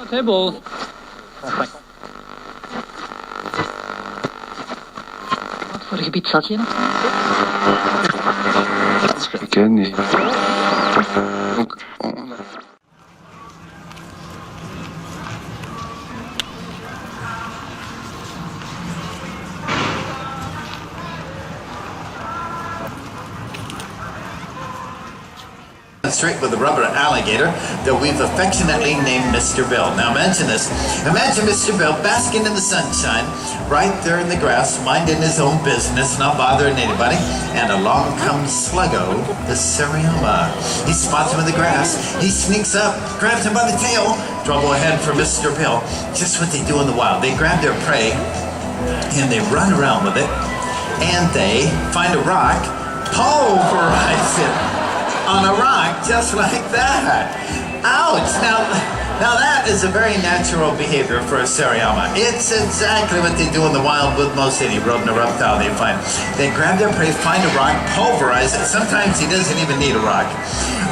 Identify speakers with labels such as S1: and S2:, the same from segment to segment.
S1: Table. Wat voor gebied zat je nog?
S2: Ik ken niet.
S3: Straight with a rubber alligator that we've affectionately named Mr. Bill. Now imagine this. Imagine Mr. Bill basking in the sunshine right there in the grass, minding his own business, not bothering anybody. And along comes Sluggo, the Serioma. He spots him in the grass. He sneaks up, grabs him by the tail. Trouble ahead for Mr. Bill. Just what they do in the wild. They grab their prey and they run around with it. And they find a rock, pulverize it on a rock just like that. Ouch! Now that is a very natural behavior for a Serioma. It's exactly what they do in the wild with most any rodent or reptile they find. They grab their prey, find a rock, pulverize it. Sometimes he doesn't even need a rock.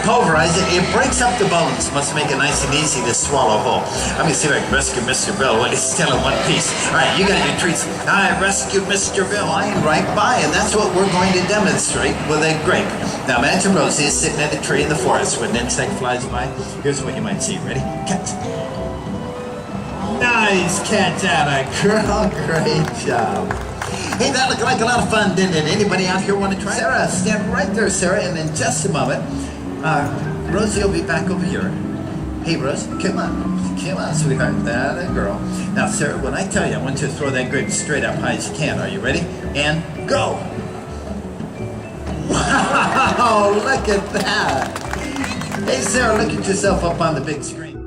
S3: Pulverize it, it breaks up the bones. Must make it nice and easy to swallow whole. Let me see if I can rescue Mr. Bill when he's still in one piece. Alright, you got your treats. I rescued Mr. Bill. I am right by, and that's what we're going to demonstrate with a grape. Now imagine Rosie is sitting in a tree in the forest when an insect flies by. Here's what you might see. Ready? Catch. Nice catch, Anna. Girl, great job. Hey, that looked like a lot of fun, didn't it? Anybody out here want to try? Sarah, stand right there, Sarah, and in just a moment, Rosie will be back over here. Hey, Rose, come on. Come on, sweetheart. That a girl. Now, Sarah, when I tell you, I want you to throw that grape straight up high as you can. Are you ready? And go! Wow, look at that. Hey, Sarah, look at yourself up on the big screen.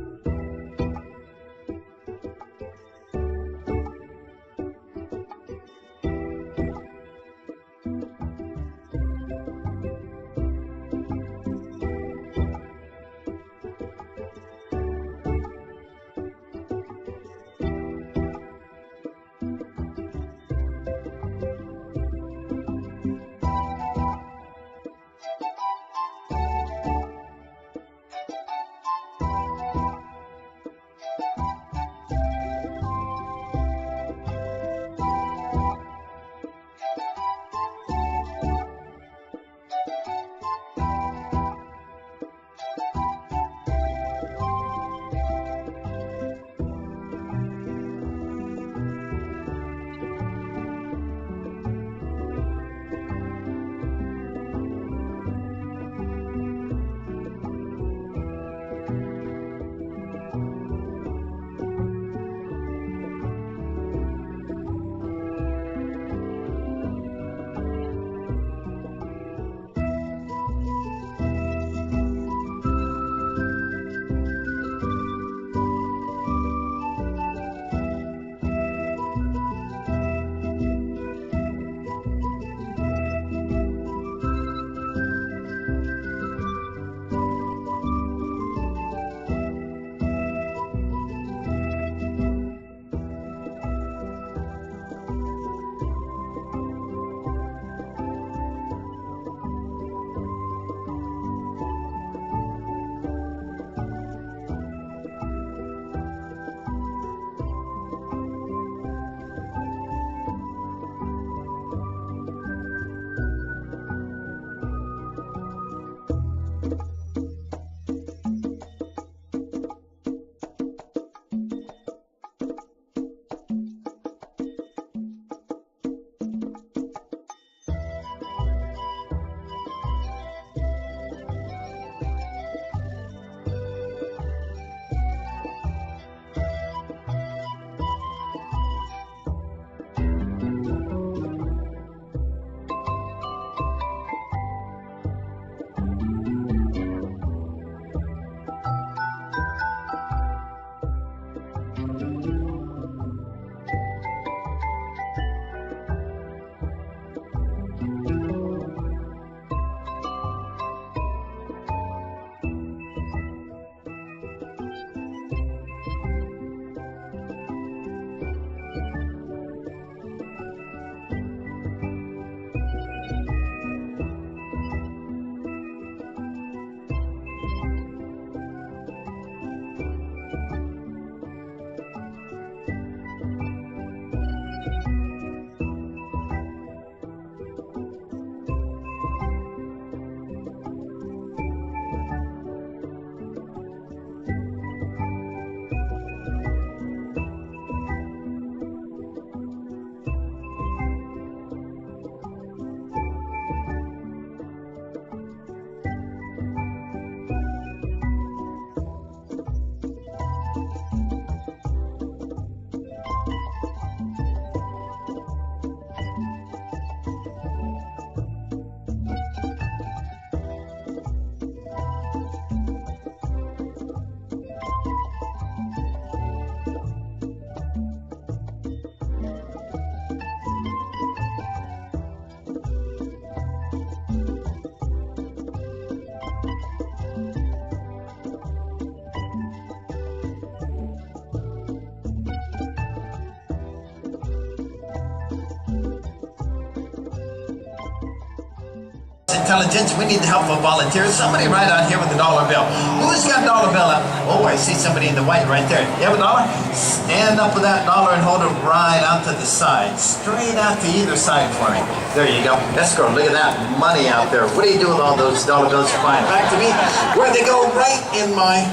S3: Intelligence, we need the help of volunteers. Somebody right out here with a dollar bill. Who's got a dollar bill up? Oh, I see somebody in the white right there. You have a dollar? Stand up with that dollar and hold it right out to the side. Straight out to either side for me. There you go. Escrow, look at that money out there. What do you do with all those dollar bills you're buying? Back to me. Where they go? Right in my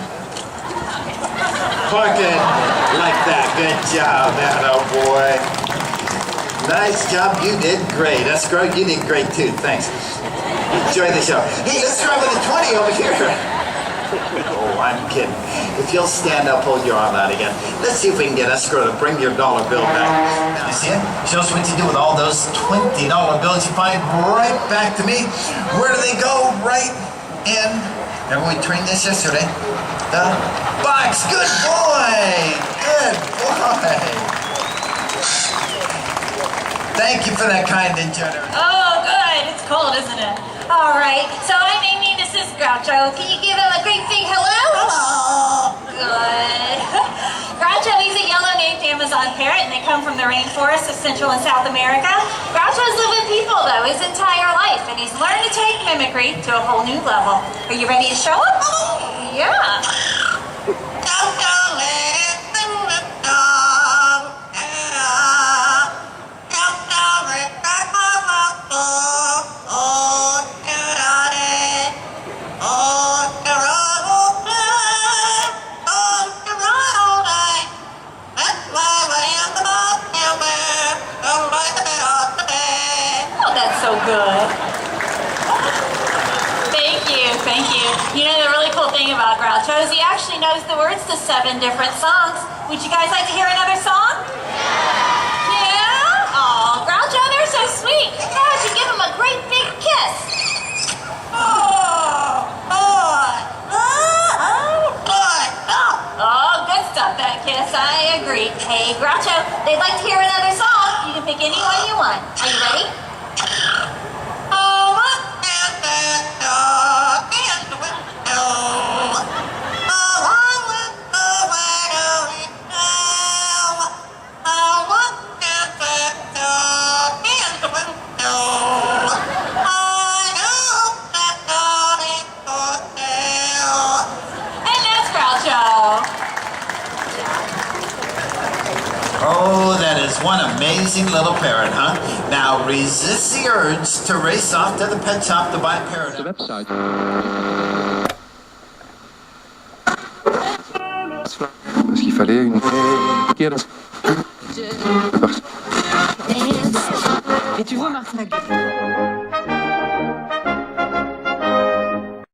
S3: pocket. Like that. Good job, that old boy. Nice job, you did great. Escrow, you did great too, thanks. Enjoy the show. Hey, let's try with a 20 over here. Oh, I'm kidding. If you'll stand up, hold your arm out again. Let's see if we can get Escrow to bring your dollar bill back. Now, you see it? Show us what you do with all those $20 bills you find right back to me. Where do they go? Right in, remember we trained this yesterday? The box. Good boy. Good boy. Thank you for that kind and generous.
S2: Oh, good. It's cold, isn't it? All right. So I'm Amy. This is Groucho. Can you give him a great big hello? Hello. Good. Groucho, he's a yellow-naped Amazon parrot, and they come from the rainforests of Central and South America. Groucho's lived with people, though, his entire life, and he's learned to take mimicry to a whole new level. Are you ready to show him? Yeah. Good. Thank you. You know the really cool thing about Groucho is he actually knows the words to 7 different songs. Would you guys like to hear another song? Yeah? Oh, Groucho, they're so sweet. How about you give him a great big kiss? Oh, good stuff, that kiss. I agree. Hey, Groucho, they'd like to hear another song. You can pick any one you want. Are you ready?
S3: Oh, that is one amazing little parrot, huh? Now resist the urge to race off to the pet shop to buy a parrot.
S1: De website.
S4: Parce qu'il fallait une keer.
S1: Et tu vois, Martin.